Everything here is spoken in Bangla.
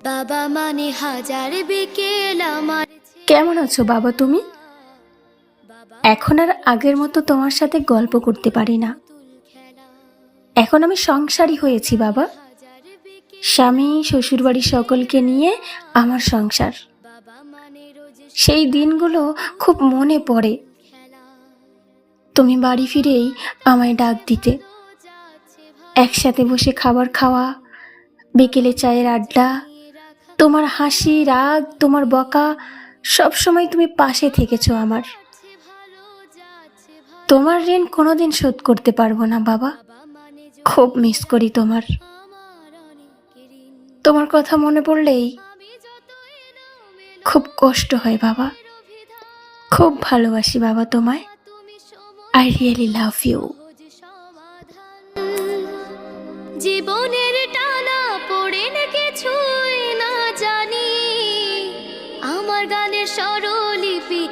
বাবা মানে হাজার বিকেল আমার। কেমন আছো বাবা তুমি? এখন আর আগের মতো তোমার সাথে গল্প করতে পারি না। এখন আমি সংসারী হয়েছি বাবা। স্বামী শ্বশুরবাড়ি সকলকে নিয়ে আমার সংসার। সেই দিনগুলো খুব মনে পড়ে। তুমি বাড়ি ফিরেই আমায় ডাক দিতে, একসাথে বসে খাবার খাওয়া, বিকেলে চায়ের আড্ডা, তোমার হাসি রাগ তোমার বকা, সব সময় তুমি পাশে থেকেছো আমার। তোমার ঋণ কোনোদিন শোধ করতে পারবো না বাবা। খুব মিস করি তোমার কথা মনে পড়লেই খুব কষ্ট হয় বাবা। খুব ভালোবাসি বাবা তোমায়। I really love you. জীবনের টানা পড়ে না কিছুই না জানি, আমার গানের স্বরলিপি